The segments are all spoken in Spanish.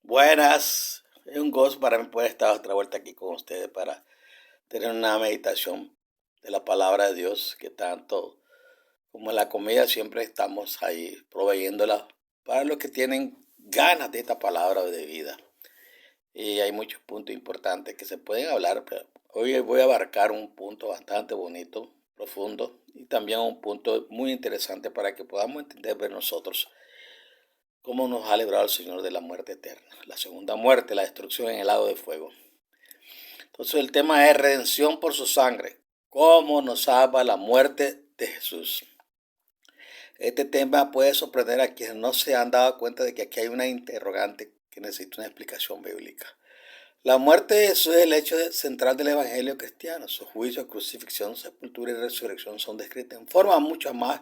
Buenas, es un gozo para mí poder estar otra vuelta aquí con ustedes para tener una meditación de la palabra de Dios, que tanto como en la comida siempre estamos ahí proveyéndola para los que tienen ganas de esta palabra de vida. Y hay muchos puntos importantes que se pueden hablar, pero hoy voy a abarcar un punto bastante bonito, profundo y también un punto muy interesante para que podamos entender de nosotros cómo nos ha librado el Señor de la muerte eterna, la segunda muerte, la destrucción en el lago de fuego. Entonces el tema es redención por su sangre, cómo nos salva la muerte de Jesús. Este tema puede sorprender a quienes no se han dado cuenta de que aquí hay una interrogante que necesita una explicación bíblica. La muerte de Jesús es el hecho central del evangelio cristiano. Su juicio, crucifixión, sepultura y resurrección son descritas en forma mucho más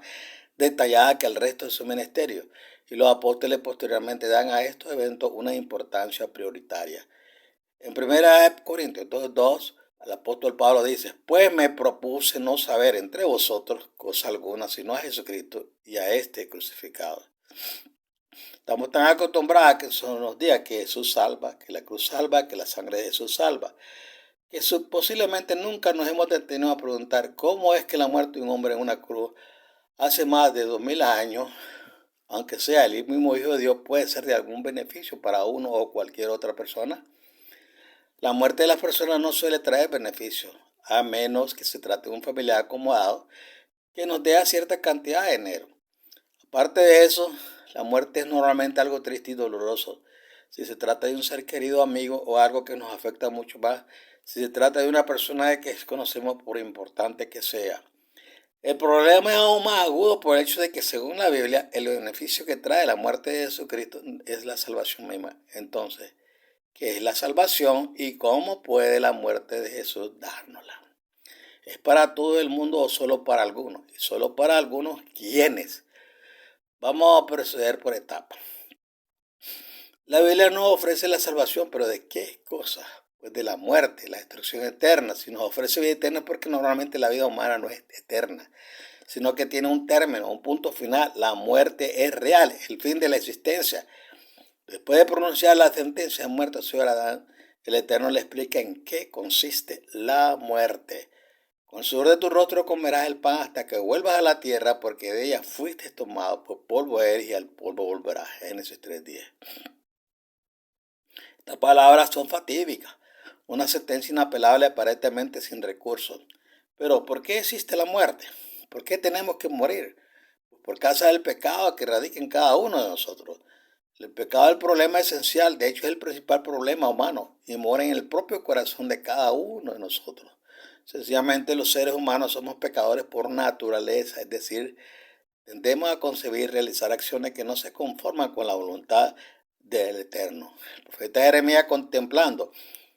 detallada que el resto de su ministerio, y los apóstoles posteriormente dan a estos eventos una importancia prioritaria. En 1 Corintios 2:2, el apóstol Pablo dice: pues me propuse no saber entre vosotros cosa alguna, sino a Jesucristo y a este crucificado. Estamos tan acostumbrados a que son los días que Jesús salva, que la cruz salva, que la sangre de Jesús salva, que posiblemente nunca nos hemos detenido a preguntar cómo es que la muerte de un hombre en una cruz hace más de 2000 años, aunque sea el mismo Hijo de Dios, puede ser de algún beneficio para uno o cualquier otra persona. La muerte de las personas no suele traer beneficio, a menos que se trate de un familiar acomodado que nos dé cierta cantidad de dinero. Aparte de eso, la muerte es normalmente algo triste y doloroso. Si se trata de un ser querido, amigo o algo que nos afecta mucho más, si se trata de una persona que conocemos por importante que sea. El problema es aún más agudo por el hecho de que, según la Biblia, el beneficio que trae la muerte de Jesucristo es la salvación misma. Entonces, ¿qué es la salvación y cómo puede la muerte de Jesús dárnosla? ¿Es para todo el mundo o solo para algunos? Y solo para algunos, ¿quiénes? Vamos a proceder por etapas. La Biblia nos ofrece la salvación, pero ¿de qué cosa? Pues de la muerte, la destrucción eterna. Si nos ofrece vida eterna es porque normalmente la vida humana no es eterna, sino que tiene un término, un punto final. La muerte es real, es el fin de la existencia. Después de pronunciar la sentencia de muerte sobre Adán, el Eterno le explica en qué consiste la muerte. Con el sudor de tu rostro comerás el pan hasta que vuelvas a la tierra, porque de ella fuiste tomado, por polvo eres y al polvo volverás. Génesis 3:10. Estas palabras son fatídicas, una sentencia inapelable aparentemente sin recursos. Pero ¿por qué existe la muerte? ¿Por qué tenemos que morir? Por causa del pecado que radica en cada uno de nosotros. El pecado es el problema esencial, de hecho es el principal problema humano y mora en el propio corazón de cada uno de nosotros. Sencillamente los seres humanos somos pecadores por naturaleza, es decir, tendemos a concebir y realizar acciones que no se conforman con la voluntad del Eterno. El profeta Jeremías, contemplando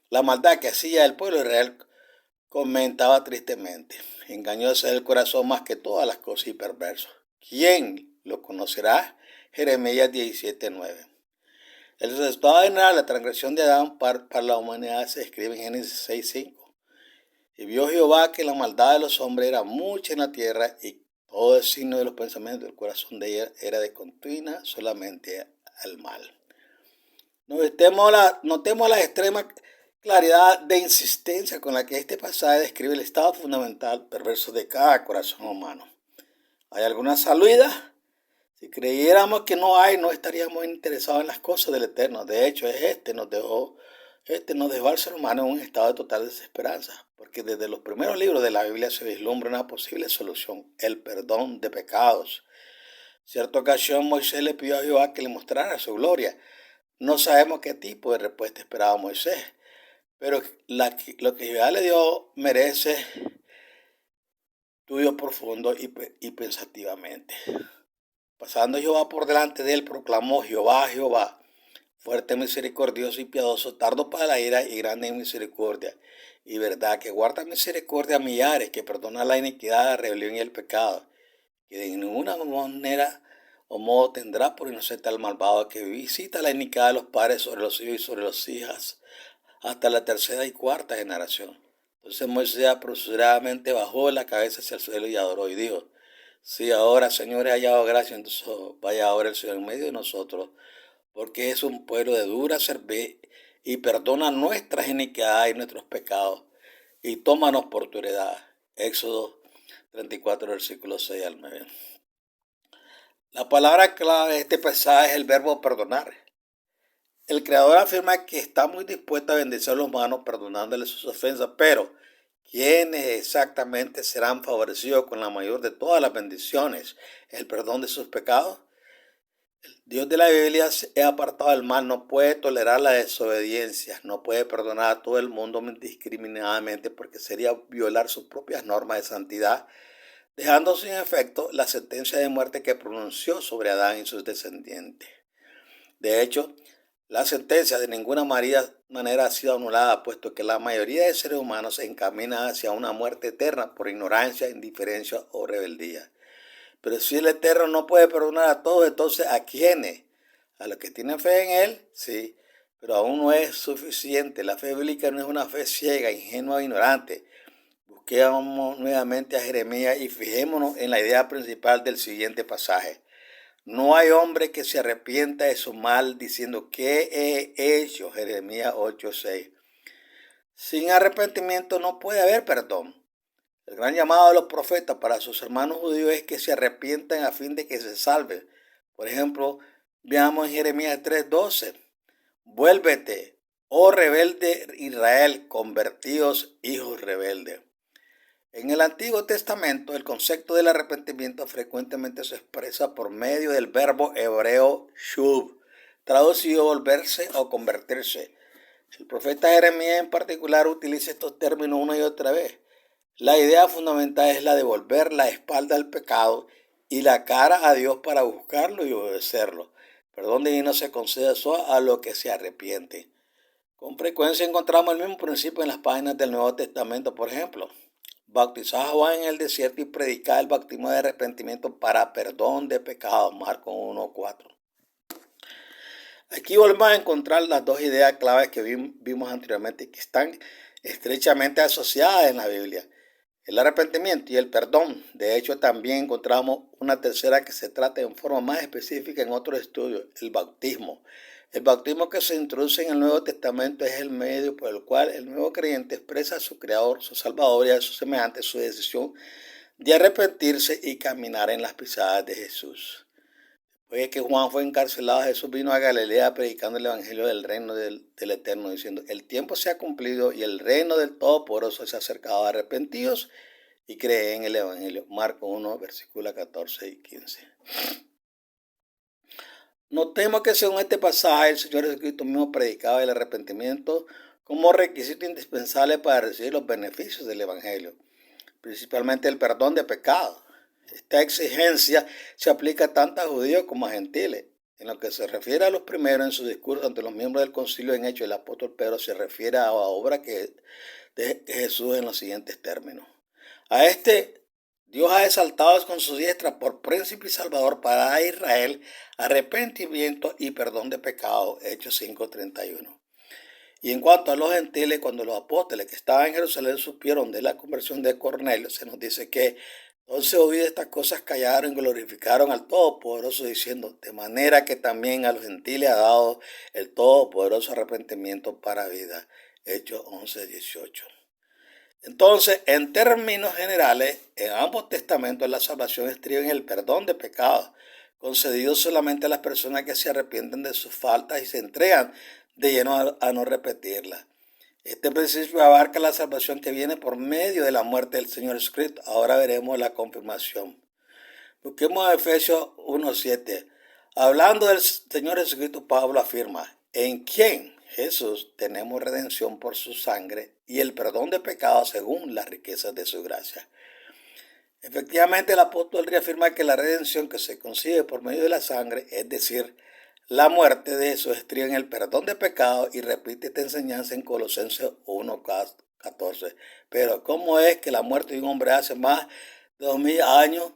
la maldad que hacía el pueblo de Israel, comentaba tristemente: engañoso es el corazón más que todas las cosas y perverso. ¿Quién lo conocerá? Jeremías 17:9. El resultado general de la transgresión de Adán para la humanidad se escribe en Génesis 6:5. Y vio Jehová que la maldad de los hombres era mucha en la tierra, y todo el signo de los pensamientos del corazón de ella era de continua solamente al mal. Notemos la extrema claridad de insistencia con la que este pasaje describe el estado fundamental perverso de cada corazón humano. ¿Hay alguna salida? Si creyéramos que no hay, no estaríamos interesados en las cosas del Eterno. De hecho, nos dejó al ser humano en un estado de total desesperanza, porque desde los primeros libros de la Biblia se vislumbra una posible solución: el perdón de pecados. Cierta ocasión Moisés le pidió a Jehová que le mostrara su gloria. No sabemos qué tipo de respuesta esperaba Moisés, pero lo que Jehová le dio merece estudio profundo y pensativamente. Pasando Jehová por delante de él, proclamó: Jehová, Jehová, fuerte, misericordioso y piadoso, tardo para la ira y grande en misericordia y verdad, que guarda misericordia a millares, que perdona la iniquidad, la rebelión y el pecado, que de ninguna manera o modo tendrá por inocente al malvado, que visita la iniquidad de los padres sobre los hijos y sobre las hijas hasta la tercera y cuarta generación. Entonces Moisés apresuradamente bajó la cabeza hacia el suelo y adoró y dijo: sí, ahora, Señor, he hallado gracia, entonces vaya ahora el Señor en medio de nosotros, porque es un pueblo de dura cerviz y perdona nuestras iniquidades y nuestros pecados y tómanos por tu heredad. Éxodo 34, versículos 6 al 9. La palabra clave de este pasaje es el verbo perdonar. El Creador afirma que está muy dispuesto a bendecir a los humanos perdonándoles sus ofensas, pero ¿quiénes exactamente serán favorecidos con la mayor de todas las bendiciones, el perdón de sus pecados? Dios de la Biblia es apartado del mal, no puede tolerar la desobediencia, no puede perdonar a todo el mundo indiscriminadamente porque sería violar sus propias normas de santidad, dejando sin efecto la sentencia de muerte que pronunció sobre Adán y sus descendientes. De hecho, la sentencia de ninguna manera ha sido anulada, puesto que la mayoría de seres humanos se encamina hacia una muerte eterna por ignorancia, indiferencia o rebeldía. Pero si el Eterno no puede perdonar a todos, entonces ¿a quiénes? A los que tienen fe en Él, sí, pero aún no es suficiente. La fe bíblica no es una fe ciega, ingenua e ignorante. Busquemos nuevamente a Jeremías y fijémonos en la idea principal del siguiente pasaje. No hay hombre que se arrepienta de su mal diciendo, ¿qué he hecho? Jeremías 8:6. Sin arrepentimiento no puede haber perdón. El gran llamado de los profetas para sus hermanos judíos es que se arrepientan a fin de que se salven. Por ejemplo, veamos en Jeremías 3:12. Vuélvete, oh rebelde Israel, convertidos hijos rebeldes. En el Antiguo Testamento, el concepto del arrepentimiento frecuentemente se expresa por medio del verbo hebreo shuv, traducido volverse o convertirse. El profeta Jeremías en particular utiliza estos términos una y otra vez. La idea fundamental es la de volver la espalda al pecado y la cara a Dios para buscarlo y obedecerlo. Perdón divino se concede solo a lo que se arrepiente. Con frecuencia encontramos el mismo principio en las páginas del Nuevo Testamento, por ejemplo. Bautizar a Juan en el desierto y predicar el bautismo de arrepentimiento para perdón de pecados, Marcos 1:4. Aquí volvemos a encontrar las dos ideas claves que vimos anteriormente que están estrechamente asociadas en la Biblia. El arrepentimiento y el perdón. De hecho, también encontramos una tercera que se trata en forma más específica en otros estudios, el bautismo. El bautismo que se introduce en el Nuevo Testamento es el medio por el cual el nuevo creyente expresa a su Creador, su Salvador y a sus semejantes su decisión de arrepentirse y caminar en las pisadas de Jesús. Después de que Juan fue encarcelado, Jesús vino a Galilea predicando el evangelio del reino del Eterno, diciendo, el tiempo se ha cumplido y el reino del Todopoderoso se ha acercado. Arrepentidos y cree en el evangelio. Marcos 1, versículos 14 y 15. Notemos que según este pasaje, el Señor Jesucristo mismo predicaba el arrepentimiento como requisito indispensable para recibir los beneficios del evangelio, principalmente el perdón de pecados. Esta exigencia se aplica tanto a judíos como a gentiles. En lo que se refiere a los primeros en su discurso ante los miembros del concilio en Hechos, el apóstol Pedro se refiere a la obra de Jesús en los siguientes términos. A este Dios ha exaltado con su diestra por príncipe y salvador para Israel arrepentimiento y perdón de pecados. Hechos 5:31. Y en cuanto a los gentiles, cuando los apóstoles que estaban en Jerusalén supieron de la conversión de Cornelio, se nos dice que entonces oído estas cosas callaron y glorificaron al Todopoderoso diciendo, de manera que también a los gentiles ha dado el Todopoderoso arrepentimiento para vida. Hechos 11:18. Entonces, en términos generales, en ambos testamentos la salvación estriba en el perdón de pecados, concedido solamente a las personas que se arrepienten de sus faltas y se entregan de lleno a no repetirlas. Este principio abarca la salvación que viene por medio de la muerte del Señor Jesucristo. Ahora veremos la confirmación. Busquemos Efesios 1:7. Hablando del Señor Jesucristo, Pablo afirma, ¿en quién? Jesús, tenemos redención por su sangre y el perdón de pecados según las riquezas de su gracia. Efectivamente, el apóstol reafirma que la redención que se consigue por medio de la sangre, es decir, la muerte de Jesús, estriba en el perdón de pecados y repite esta enseñanza en Colosenses 1:14. Pero ¿cómo es que la muerte de un hombre hace más de 2000 años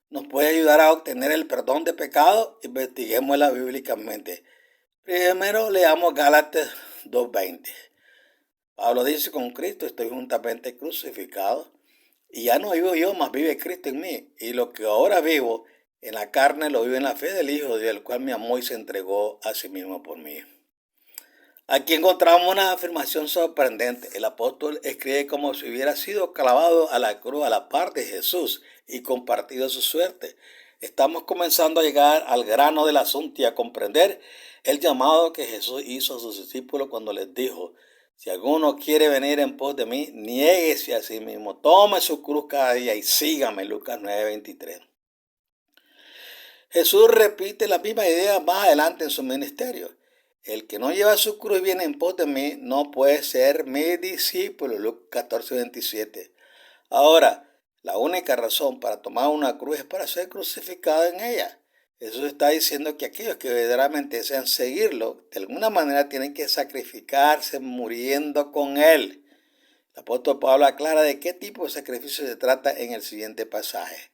nos puede ayudar a obtener el perdón de pecados? Investiguémosla bíblicamente. Primero leamos Gálatas 2:20. Pablo dice, con Cristo estoy juntamente crucificado y ya no vivo yo, mas vive Cristo en mí. Y lo que ahora vivo En la carne lo vivo en la fe del Hijo de Dios, el cual me amó y se entregó a sí mismo por mí. Aquí encontramos una afirmación sorprendente. El apóstol escribe como si hubiera sido clavado a la cruz a la par de Jesús y compartido su suerte. Estamos comenzando a llegar al grano del asunto y a comprender el llamado que Jesús hizo a sus discípulos cuando les dijo: si alguno quiere venir en pos de mí, niéguese a sí mismo, tome su cruz cada día y sígame. Lucas 9:23. Jesús repite la misma idea más adelante en su ministerio. El que no lleva su cruz y viene en pos de mí no puede ser mi discípulo. Lucas 14:27. Ahora, la única razón para tomar una cruz es para ser crucificado en ella. Jesús está diciendo que aquellos que verdaderamente desean seguirlo, de alguna manera tienen que sacrificarse muriendo con él. El apóstol Pablo aclara de qué tipo de sacrificio se trata en el siguiente pasaje.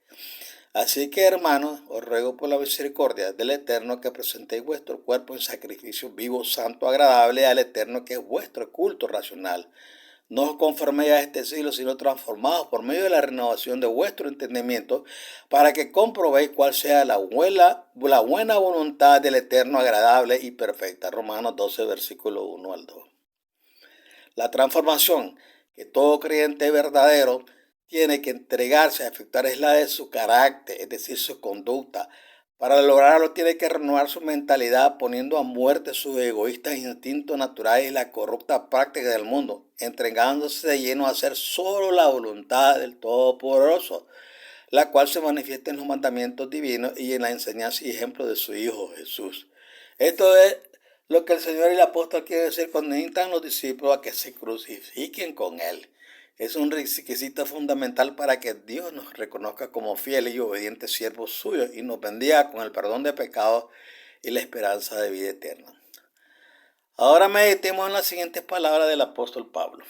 Así que, hermanos, os ruego por la misericordia del Eterno que presentéis vuestro cuerpo en sacrificio vivo, santo, agradable al Eterno, que es vuestro culto racional. No os conforméis a este siglo, sino transformados por medio de la renovación de vuestro entendimiento, para que comprobéis cuál sea la buena voluntad del Eterno, agradable y perfecta. Romanos 12, versículo 1 al 2. La transformación que todo creyente verdadero tiene que entregarse a efectuar es la de su carácter, es decir, su conducta. Para lograrlo tiene que renovar su mentalidad, poniendo a muerte sus egoístas instintos naturales y la corrupta práctica del mundo, entregándose de lleno a hacer solo la voluntad del Todopoderoso, la cual se manifiesta en los mandamientos divinos y en la enseñanza y ejemplo de su Hijo Jesús. Esto es lo que el Señor y el apóstol quieren decir cuando invitan a los discípulos a que se crucifiquen con Él. Es un requisito fundamental para que Dios nos reconozca como fieles y obedientes siervos suyos y nos bendiga con el perdón de pecados y la esperanza de vida eterna. Ahora meditemos en las siguientes palabras del apóstol Pablo.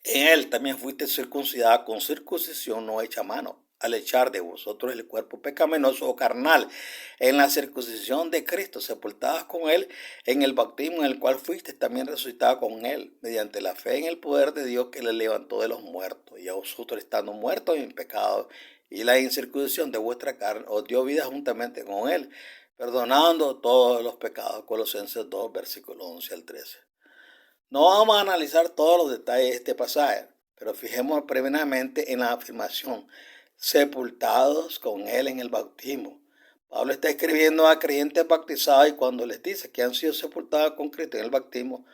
En él también fuiste circuncidada con circuncisión no hecha a mano, al echar de vosotros el cuerpo pecaminoso o carnal, en la circuncisión de Cristo, sepultadas con él en el bautismo en el cual fuiste también resucitada con él, mediante la fe en el poder de Dios que le levantó de los muertos, y a vosotros estando muertos en pecado, y la incircuncisión de vuestra carne os dio vida juntamente con él, perdonando todos los pecados. Colosenses 2, versículo 11 al 13. No vamos a analizar todos los detalles de este pasaje, pero fijémonos primeramente en la afirmación: sepultados con él en el bautismo. Pablo está escribiendo a creyentes bautizados y cuando les dice que han sido sepultados con Cristo en el bautismo,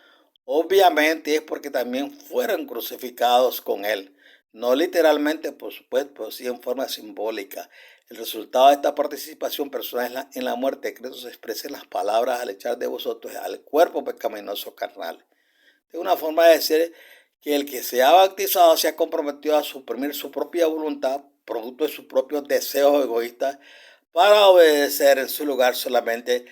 obviamente es porque también fueron crucificados con él. No literalmente, por supuesto, pero sí en forma simbólica. El resultado de esta participación personal en la muerte de Cristo se expresa en las palabras: al echar de vosotros al cuerpo pecaminoso carnal. Es una forma de decir que el que se ha bautizado se ha comprometido a suprimir su propia voluntad, producto de sus propios deseos egoístas, para obedecer en su lugar solamente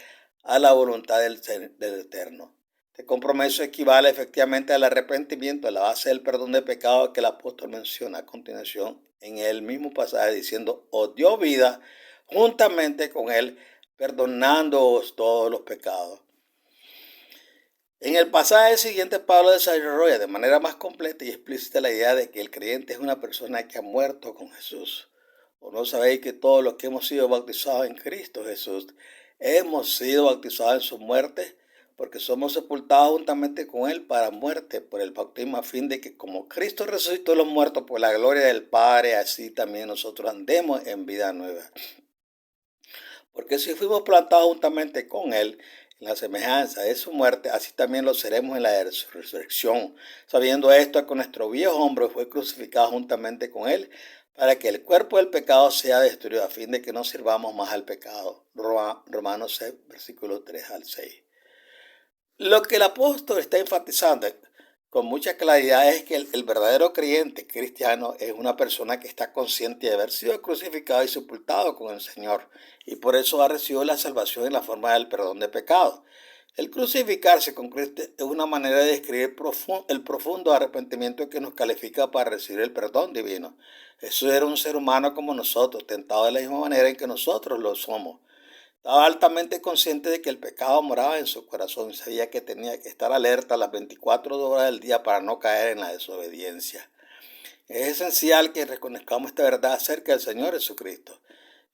a la voluntad del Eterno. Este compromiso equivale efectivamente al arrepentimiento, a la base del perdón de pecados que el apóstol menciona a continuación en el mismo pasaje, diciendo: os dio vida juntamente con él, perdonándoos todos los pecados. En el pasaje siguiente, Pablo desarrolla de manera más completa y explícita la idea de que el creyente es una persona que ha muerto con Jesús. ¿O no sabéis que todos los que hemos sido bautizados en Cristo Jesús hemos sido bautizados en su muerte? Porque somos sepultados juntamente con Él para muerte por el bautismo, a fin de que como Cristo resucitó de los muertos por la gloria del Padre, así también nosotros andemos en vida nueva. Porque si fuimos plantados juntamente con Él en la semejanza de su muerte, así también lo seremos en la resurrección. Sabiendo esto, que nuestro viejo hombre fue crucificado juntamente con Él, para que el cuerpo del pecado sea destruido, a fin de que no sirvamos más al pecado. Romanos 6, versículos 3 al 6. Lo que el apóstol está enfatizando con mucha claridad es que el verdadero creyente cristiano es una persona que está consciente de haber sido crucificado y sepultado con el Señor, y por eso ha recibido la salvación en la forma del perdón de pecados. El crucificarse con Cristo es una manera de describir el profundo arrepentimiento que nos califica para recibir el perdón divino. Jesús era un ser humano como nosotros, tentado de la misma manera en que nosotros lo somos. Estaba altamente consciente de que el pecado moraba en su corazón y sabía que tenía que estar alerta las 24 horas del día para no caer en la desobediencia. Es esencial que reconozcamos esta verdad acerca del Señor Jesucristo.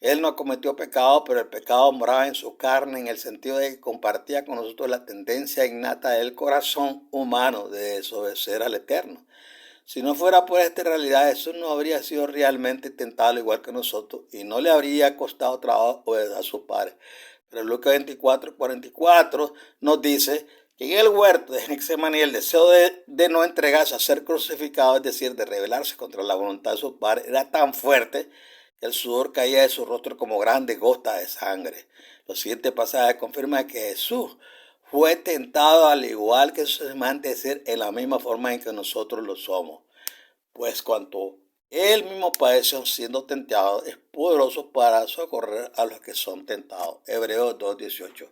Él no cometió pecado, pero el pecado moraba en su carne en el sentido de que compartía con nosotros la tendencia innata del corazón humano de desobedecer al Eterno. Si no fuera por esta realidad, Jesús no habría sido realmente tentado al igual que nosotros y no le habría costado trabajo obedecer a su Padre. Pero Lucas 24:44 nos dice que en el huerto de Getsemaní el deseo de no entregarse a ser crucificado, es decir, de rebelarse contra la voluntad de su Padre, era tan fuerte que el sudor caía de su rostro como grandes gotas de sangre. Los siguientes pasajes confirman que Jesús fue tentado al igual que sus semejantes, es decir, en la misma forma en que nosotros lo somos. Pues cuanto él mismo padeció siendo tentado, es poderoso para socorrer a los que son tentados. Hebreos 2:18.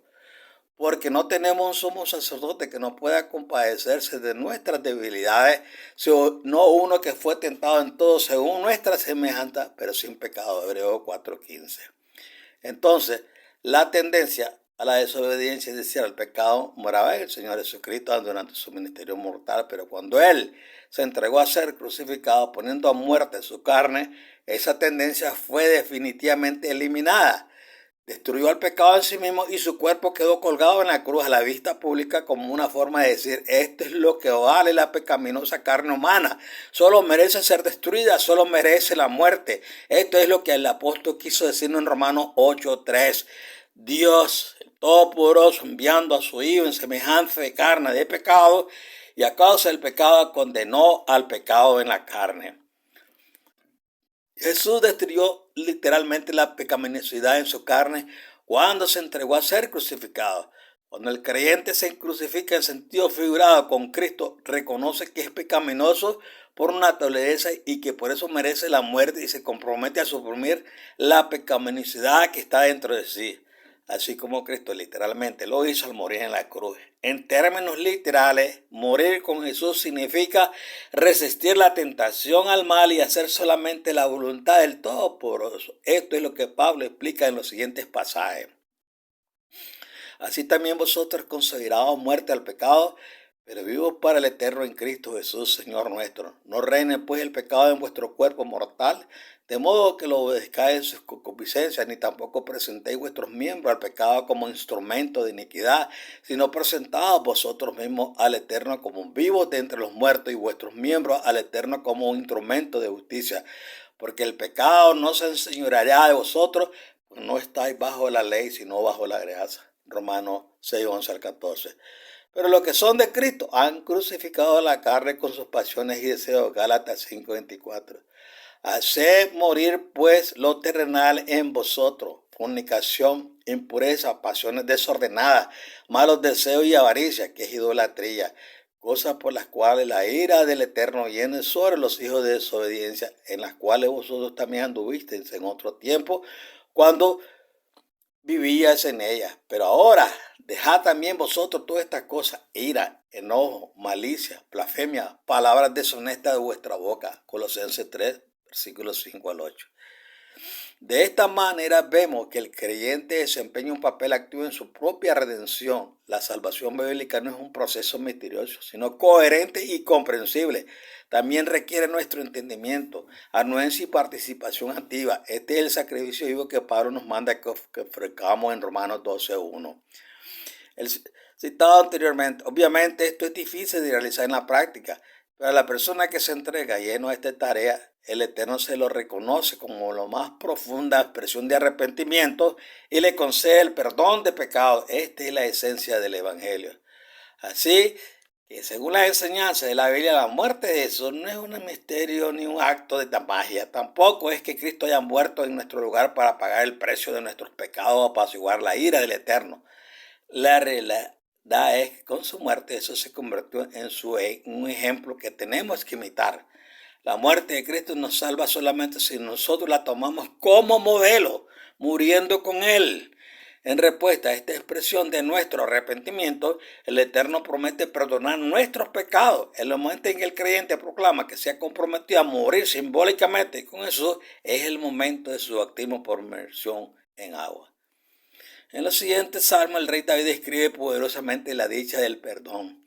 Porque no tenemos un sumo sacerdote que no pueda compadecerse de nuestras debilidades, sino uno que fue tentado en todo según nuestra semejanza, pero sin pecado. Hebreos 4:15. Entonces, la tendencia a la desobediencia, es decir, al pecado, moraba en el Señor Jesucristo durante su ministerio mortal, pero cuando Él se entregó a ser crucificado, poniendo a muerte su carne, esa tendencia fue definitivamente eliminada. Destruyó el pecado en sí mismo y su cuerpo quedó colgado en la cruz a la vista pública como una forma de decir, esto es lo que vale la pecaminosa carne humana, solo merece ser destruida, solo merece la muerte. Esto es lo que el apóstol quiso decir en Romanos 8:3. Dios, el Todopoderoso, enviando a su Hijo en semejanza de carne de pecado, y a causa del pecado condenó al pecado en la carne. Jesús destruyó literalmente la pecaminosidad en su carne cuando se entregó a ser crucificado. Cuando el creyente se crucifica en sentido figurado con Cristo, reconoce que es pecaminoso por naturaleza y que por eso merece la muerte y se compromete a suprimir la pecaminosidad que está dentro de sí, así como Cristo literalmente lo hizo al morir en la cruz. En términos literales, morir con Jesús significa resistir la tentación al mal y hacer solamente la voluntad del Todopoderoso. Esto es lo que Pablo explica en los siguientes pasajes. Así también vosotros considerados muerte al pecado, pero vivos para el eterno en Cristo Jesús, Señor nuestro. No reine pues el pecado en vuestro cuerpo mortal, de modo que lo obedezcáis en sus concupiscencias, ni tampoco presentéis vuestros miembros al pecado como instrumento de iniquidad, sino presentaos vosotros mismos al Eterno como vivos de entre los muertos y vuestros miembros al Eterno como un instrumento de justicia. Porque el pecado no se enseñoreará de vosotros, pues no estáis bajo la ley, sino bajo la gracia. Romanos 6:11-14. Pero los que son de Cristo han crucificado la carne con sus pasiones y deseos. Gálatas 5:24. Haced morir pues lo terrenal en vosotros: fornicación, impureza, pasiones desordenadas, malos deseos y avaricia, que es idolatría, cosas por las cuales la ira del Eterno viene sobre los hijos de desobediencia, en las cuales vosotros también anduvisteis en otro tiempo, cuando vivías en ella. Pero ahora dejad también vosotros todas estas cosas: ira, enojo, malicia, blasfemia, palabras deshonestas de vuestra boca. Colosenses 3, versículos 5-8. De esta manera vemos que el creyente desempeña un papel activo en su propia redención. La salvación bíblica no es un proceso misterioso, sino coherente y comprensible. También requiere nuestro entendimiento, anuencia y participación activa. Este es el sacrificio vivo que Pablo nos manda que ofrezcamos en Romanos 12:1. El citado anteriormente, obviamente esto es difícil de realizar en la práctica, pero a la persona que se entrega lleno a esta tarea, el Eterno se lo reconoce como la más profunda expresión de arrepentimiento y le concede el perdón de pecados. Esta es la esencia del Evangelio. Así que según la enseñanza de la Biblia, la muerte de Jesús no es un misterio ni un acto de magia. Tampoco es que Cristo haya muerto en nuestro lugar para pagar el precio de nuestros pecados o apaciguar la ira del Eterno. La realidad es que con su muerte eso se convirtió en un ejemplo que tenemos que imitar. La muerte de Cristo nos salva solamente si nosotros la tomamos como modelo, muriendo con Él. En respuesta a esta expresión de nuestro arrepentimiento, el Eterno promete perdonar nuestros pecados. En el momento en que el creyente proclama que se ha comprometido a morir simbólicamente con Jesús, es el momento de su bautismo por inmersión en agua. En los siguientes salmos, el rey David describe poderosamente la dicha del perdón.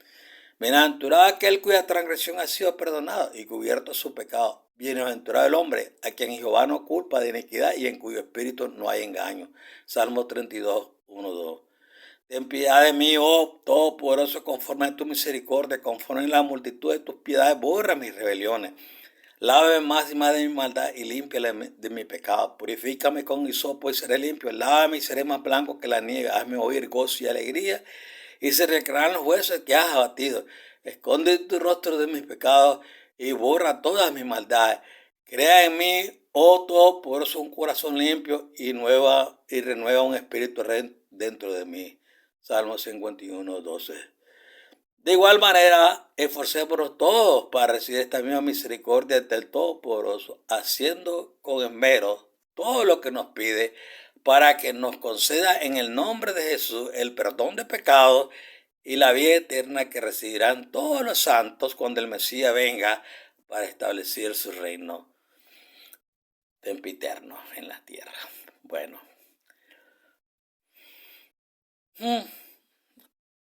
Bienaventurado aquel cuya transgresión ha sido perdonada y cubierto su pecado. Bienaventurado el hombre a quien Jehová no culpa de iniquidad y en cuyo espíritu no hay engaño. Salmo 32, 1, 2. Ten piedad de mí, oh Todopoderoso, conforme a tu misericordia, conforme a la multitud de tus piedades, borra mis rebeliones. Lávame más y más de mi maldad y límpiame de mi pecado. Purifícame con hisopo y seré limpio. Lávame y seré más blanco que la nieve. Hazme oír gozo y alegría y se recrearán los huesos que has abatido. Esconde tu rostro de mis pecados y borra todas mis maldades. Crea en mí, oh Todopoderoso, un corazón limpio y renueva un espíritu dentro de mí. Salmo 51, 12. De igual manera, esforcémonos todos para recibir esta misma misericordia del Todopoderoso, haciendo con esmero todo lo que nos pide para que nos conceda en el nombre de Jesús el perdón de pecados y la vida eterna que recibirán todos los santos cuando el Mesías venga para establecer su reino sempiterno en la tierra. Bueno.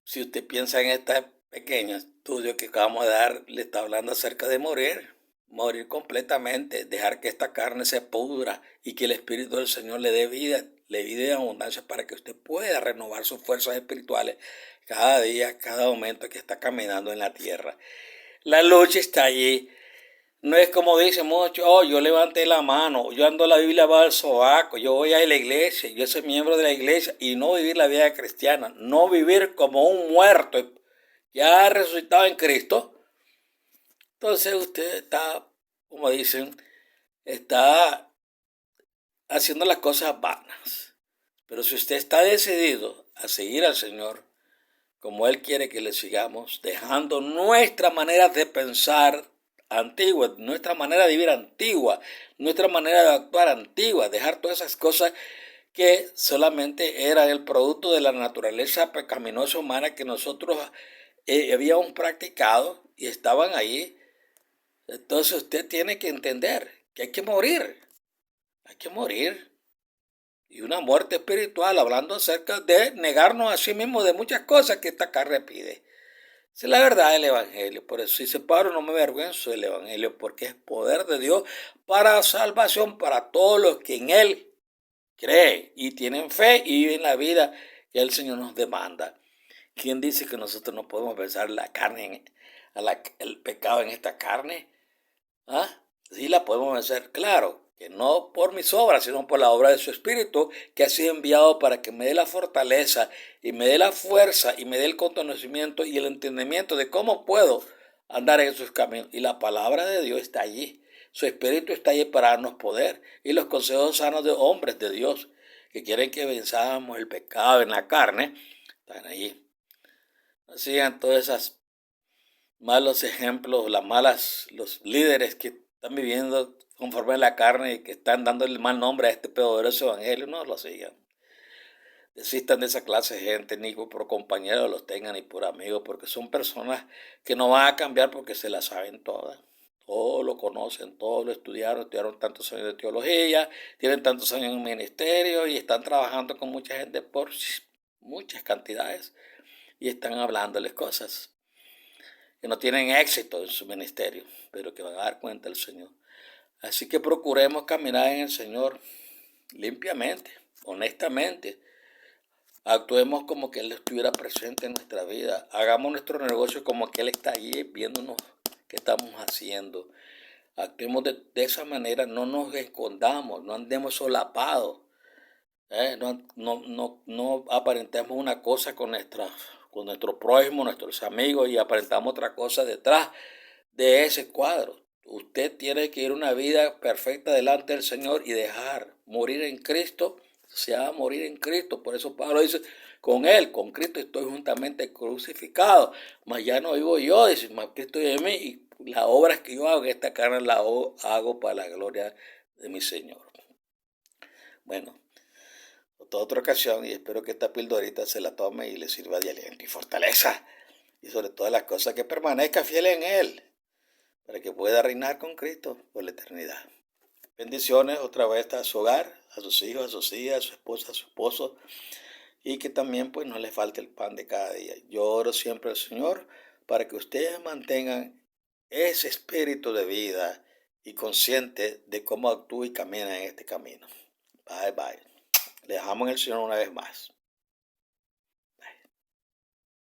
Si usted piensa en este pequeño estudio que acabamos de dar, le está hablando acerca de morir completamente, dejar que esta carne se pudra y que el Espíritu del Señor le dé vida en abundancia para que usted pueda renovar sus fuerzas espirituales cada día, cada momento que está caminando en la tierra. La lucha está allí. No es como dicen muchos, yo levanté la mano, yo ando la Biblia bajo el sobaco, yo voy a la iglesia, yo soy miembro de la iglesia y no vivir la vida cristiana, no vivir como un muerto ya resucitado en Cristo. Entonces usted está, como dicen, está haciendo las cosas vanas. Pero si usted está decidido a seguir al Señor como Él quiere que le sigamos, dejando nuestra manera de pensar antigua, nuestra manera de vivir antigua, nuestra manera de actuar antigua, dejar todas esas cosas que solamente eran el producto de la naturaleza pecaminosa humana que nosotros habíamos practicado y estaban ahí. Entonces usted tiene que entender que hay que morir. Y una muerte espiritual, hablando acerca de negarnos a sí mismos de muchas cosas que esta carne pide. Esa es la verdad del Evangelio. Por eso dice Pablo, no me avergüenzo del Evangelio, porque es poder de Dios para salvación para todos los que en Él creen y tienen fe y viven la vida que el Señor nos demanda. ¿Quién dice que nosotros no podemos pensar la carne, el pecado en esta carne? Sí la podemos vencer, claro, que no por mis obras, sino por la obra de su Espíritu, que ha sido enviado para que me dé la fortaleza y me dé la fuerza y me dé el conocimiento y el entendimiento de cómo puedo andar en sus caminos. Y la palabra de Dios está allí. Su Espíritu está allí para darnos poder. Y los consejos sanos de hombres de Dios que quieren que venzamos el pecado en la carne, están allí. No sigan todas esas malos ejemplos, los líderes que están viviendo conforme a la carne y que están dando el mal nombre a este poderoso evangelio, no lo sigan. Desistan de esa clase de gente, ni por compañeros los tengan, ni por amigos, porque son personas que no van a cambiar porque se las saben todas. Todo lo conocen, todo lo estudiaron tantos años de teología, tienen tantos años en un ministerio y están trabajando con mucha gente por muchas cantidades y están hablándoles cosas que no tienen éxito en su ministerio, pero que van a dar cuenta del Señor. Así que procuremos caminar en el Señor limpiamente, honestamente. Actuemos como que Él estuviera presente en nuestra vida. Hagamos nuestro negocio como que Él está allí viéndonos qué estamos haciendo. Actuemos de esa manera, no nos escondamos, no andemos solapados. No aparentemos una cosa con nuestro prójimo, nuestros amigos y aparentamos otra cosa detrás de ese cuadro. Usted tiene que ir una vida perfecta delante del Señor y dejar morir en Cristo, se va a morir en Cristo. Por eso Pablo dice, con Él, con Cristo estoy juntamente crucificado, mas ya no vivo yo, dice, mas Cristo vive en mí y las obras que yo hago en esta carne las hago para la gloria de mi Señor. Bueno, otra ocasión y espero que esta pildorita se la tome y le sirva de aliento y fortaleza y sobre todas las cosas que permanezca fiel en Él para que pueda reinar con Cristo por la eternidad. Bendiciones otra vez a su hogar, a sus hijos, a sus hijas, a su esposa, a su esposo y que también pues no le falte el pan de cada día. Yo oro siempre al Señor para que ustedes mantengan ese espíritu de vida y consciente de cómo actúa y camina en este camino. Bye bye. Le dejamos en el Señor una vez más.